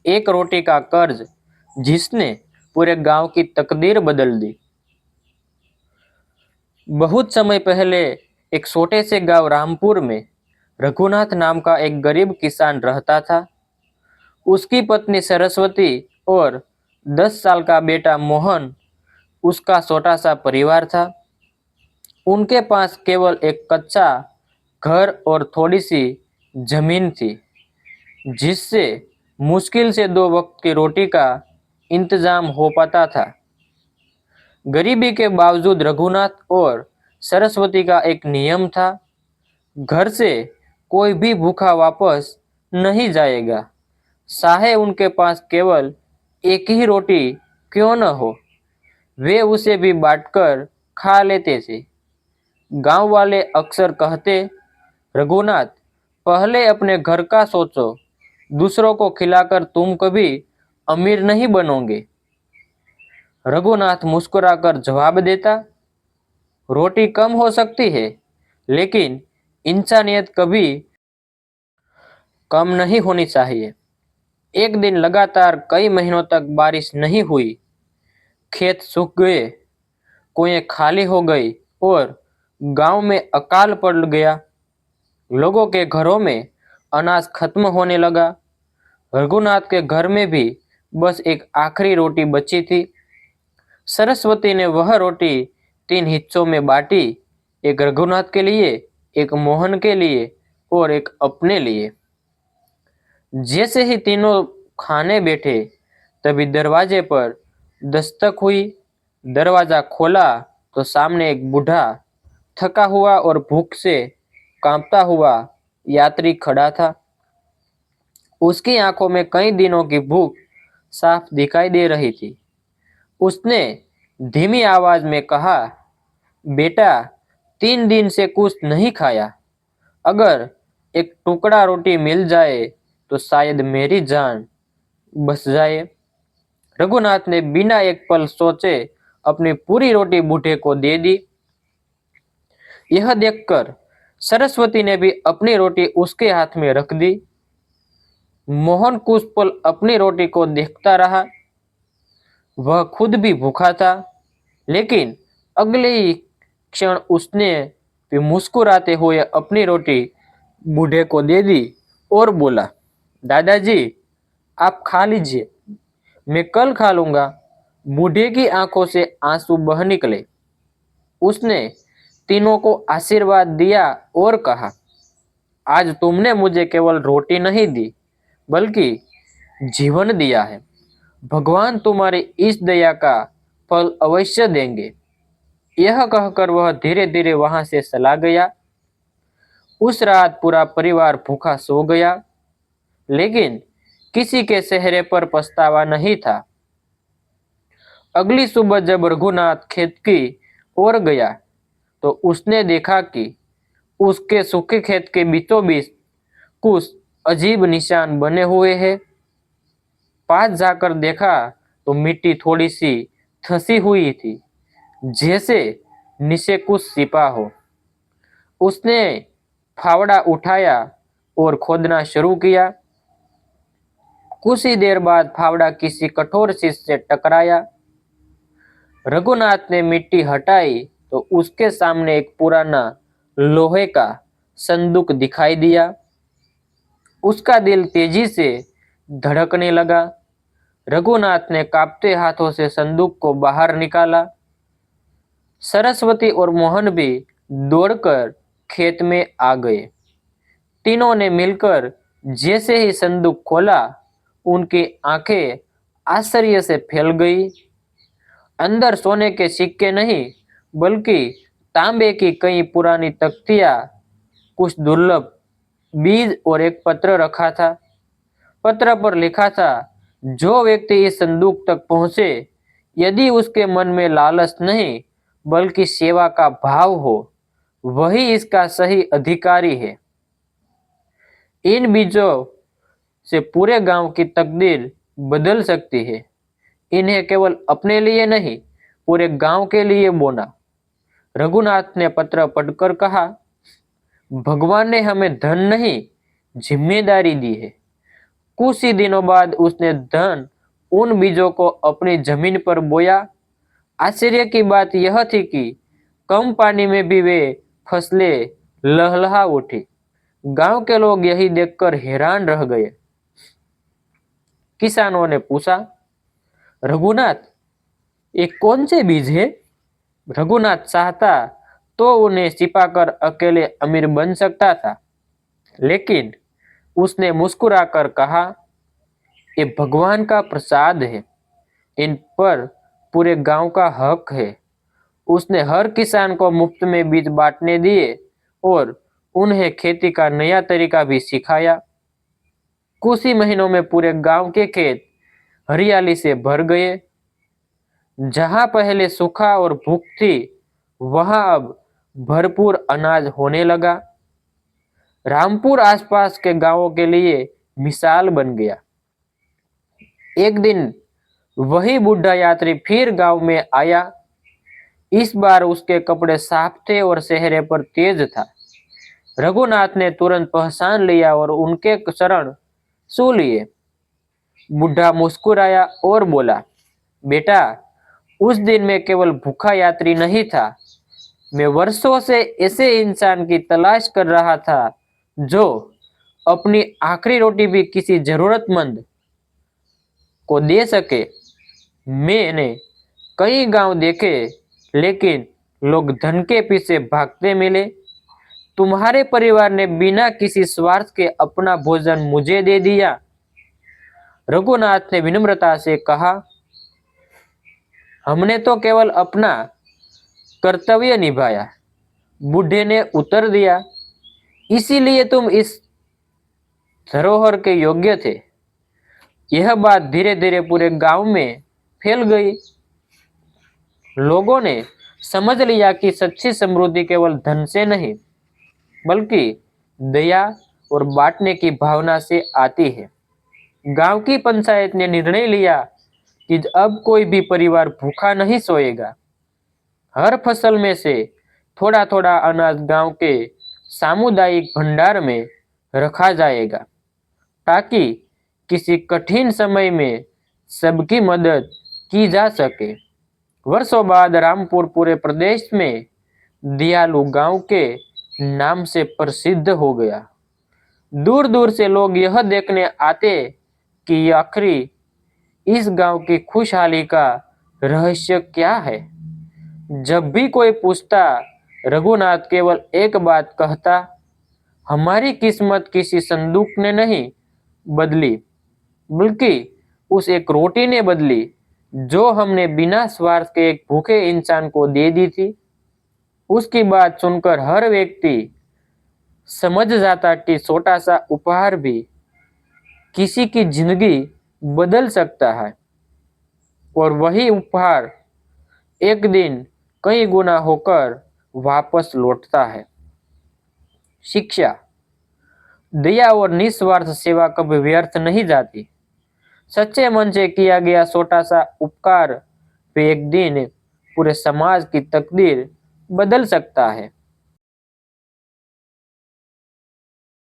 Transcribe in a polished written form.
एक रोटी का कर्ज जिसने पूरे गांव की तकदीर बदल दी। बहुत समय पहले एक छोटे से गांव रामपुर में रघुनाथ नाम का एक गरीब किसान रहता था। उसकी पत्नी सरस्वती और 10 साल का बेटा मोहन उसका छोटा सा परिवार था। उनके पास केवल एक कच्चा घर और थोड़ी सी जमीन थी, जिससे मुश्किल से 2 वक्त की रोटी का इंतजाम हो पाता था। गरीबी के बावजूद रघुनाथ और सरस्वती का एक नियम था, घर से कोई भी भूखा वापस नहीं जाएगा, चाहे उनके पास केवल एक ही रोटी क्यों न हो। वे उसे भी बांटकर खा लेते थे। गांव वाले अक्सर कहते, रघुनाथ, पहले अपने घर का सोचो, दूसरों को खिलाकर तुम कभी अमीर नहीं बनोगे। रघुनाथ मुस्कुराकर जवाब देता, रोटी कम हो सकती है, लेकिन इंसानियत कभी कम नहीं होनी चाहिए। एक दिन लगातार कई महीनों तक बारिश नहीं हुई। खेत सूख गए, कुएं खाली हो गई और गांव में अकाल पड़ गया। लोगों के घरों में अनाज खत्म होने लगा। रघुनाथ के घर में भी बस एक आखिरी रोटी बची थी। सरस्वती ने वह रोटी 3 हिस्सों में बांटी, एक रघुनाथ के लिए, एक मोहन के लिए और एक अपने लिए। जैसे ही तीनों खाने बैठे, तभी दरवाजे पर दस्तक हुई। दरवाजा खोला तो सामने एक बूढ़ा, थका हुआ और भूख से कांपता हुआ यात्री खड़ा था। उसकी आंखों में कई दिनों की भूख साफ दिखाई दे रही थी। उसने धीमी आवाज में कहा, बेटा, 3 दिन से कुछ नहीं खाया। अगर एक टुकड़ा रोटी मिल जाए तो शायद मेरी जान बच जाए। रघुनाथ ने बिना एक पल सोचे अपनी पूरी रोटी बूढ़े को दे दी। यह देखकर सरस्वती ने भी अपनी रोटी उसके हाथ में रख दी। मोहन कुछ पल अपनी रोटी को देखता रहा। वह खुद भी भूखा था, लेकिन अगले ही क्षण उसने भी मुस्कुराते हुए अपनी रोटी बूढ़े को दे दी और बोला, दादाजी, आप खा लीजिए, मैं कल खा लूंगा। बूढ़े की आंखों से आंसू बह निकले। उसने तीनों को आशीर्वाद दिया और कहा, आज तुमने मुझे केवल रोटी नहीं दी, बल्कि जीवन दिया है। भगवान तुम्हारी इस दया का फल अवश्य देंगे। यह कहकर वह धीरे धीरे वहां से चला गया। उस रात पूरा परिवार भूखा सो गया, लेकिन किसी के चेहरे पर पछतावा नहीं था। अगली सुबह जब रघुनाथ खेत की ओर गया, तो उसने देखा कि उसके सूखे खेत के बीचों बीच कुछ अजीब निशान बने हुए हैं। पास जाकर देखा तो मिट्टी थोड़ी सी धंसी हुई थी, जैसे नीचे कुछ छिपा हो। उसने फावड़ा उठाया और खोदना शुरू किया। कुछ ही देर बाद फावड़ा किसी कठोर चीज से टकराया। रघुनाथ ने मिट्टी हटाई तो उसके सामने एक पुराना लोहे का संदूक दिखाई दिया। उसका दिल तेजी से धड़कने लगा। रघुनाथ ने कांपते हाथों से संदूक को बाहर निकाला। सरस्वती और मोहन भी दौड़कर खेत में आ गए। तीनों ने मिलकर जैसे ही संदूक खोला, उनकी आंखें आश्चर्य से फैल गई। अंदर सोने के सिक्के नहीं, बल्कि तांबे की कई पुरानी तख्तियां, कुछ दुर्लभ बीज और एक पत्र रखा था। पत्र पर लिखा था, जो व्यक्ति इस संदूक तक पहुंचे, यदि उसके मन में लालच नहीं बल्कि सेवा का भाव हो, वही इसका सही अधिकारी है। इन बीजों से पूरे गांव की तकदीर बदल सकती है। इन्हें केवल अपने लिए नहीं, पूरे गांव के लिए बोना। रघुनाथ ने पत्र पढ़कर कहा, भगवान ने हमें धन नहीं, जिम्मेदारी दी है। कुछ ही दिनों बाद उसने धन उन बीजों को अपनी जमीन पर बोया। आश्चर्य की बात यह थी कि कम पानी में भी वे फसलें लहलहा उठी। गांव के लोग यही देखकर हैरान रह गए। किसानों ने पूछा, रघुनाथ, ये कौन से बीज है? रघुनाथ चाहता तो उन्हें छिपाकर अकेले अमीर बन सकता था, लेकिन उसने मुस्कुराकर कहा, ये भगवान का प्रसाद है, इन पर पूरे गांव का हक है। उसने हर किसान को मुफ्त में बीज बांटने दिए और उन्हें खेती का नया तरीका भी सिखाया। कुछ ही महीनों में पूरे गांव के खेत हरियाली से भर गए। जहां पहले सूखा और भूख थी, वहां अब भरपूर अनाज होने लगा। रामपुर आसपास के गांवों के लिए मिसाल बन गया। एक दिन वही बूढ़ा यात्री फिर गांव में आया। इस बार उसके कपड़े साफ थे और चेहरे पर तेज था। रघुनाथ ने तुरंत पहचान लिया और उनके चरण छू लिए। बूढ़ा मुस्कुराया और बोला, बेटा, उस दिन मैं केवल भूखा यात्री नहीं था, मैं वर्षों से ऐसे इंसान की तलाश कर रहा था जो अपनी आखिरी रोटी भी किसी जरूरतमंद को दे सके। मैंने कई गांव देखे, लेकिन लोग धन के पीछे भागते मिले। तुम्हारे परिवार ने बिना किसी स्वार्थ के अपना भोजन मुझे दे दिया। रघुनाथ ने विनम्रता से कहा, हमने तो केवल अपना कर्तव्य निभाया। बूढ़े ने उत्तर दिया, इसीलिए तुम इस धरोहर के योग्य थे। यह बात धीरे धीरे पूरे गांव में फैल गई। लोगों ने समझ लिया कि सच्ची समृद्धि केवल धन से नहीं, बल्कि दया और बांटने की भावना से आती है। गांव की पंचायत ने निर्णय लिया कि अब कोई भी परिवार भूखा नहीं सोएगा। हर फसल में से थोड़ा थोड़ा अनाज गांव के सामुदायिक भंडार में रखा जाएगा, ताकि किसी कठिन समय में सबकी मदद की जा सके। वर्षों बाद रामपुर पूरे प्रदेश में दयालु गांव के नाम से प्रसिद्ध हो गया। दूर दूर से लोग यह देखने आते कि आखिरी इस गांव की खुशहाली का रहस्य क्या है। जब भी कोई पूछता, रघुनाथ केवल एक बात कहता, हमारी किस्मत किसी संदूक ने नहीं बदली, बल्कि उस एक रोटी ने बदली जो हमने बिना स्वार्थ के एक भूखे इंसान को दे दी थी। उसकी बात सुनकर हर व्यक्ति समझ जाता कि छोटा सा उपहार भी किसी की जिंदगी बदल सकता है, और वही उपहार एक दिन कई गुना होकर वापस लौटता है। शिक्षा, दया और निस्वार्थ सेवा कभी व्यर्थ नहीं जाती। सच्चे मन से किया गया छोटा सा उपकार भी एक दिन पूरे समाज की तकदीर बदल सकता है।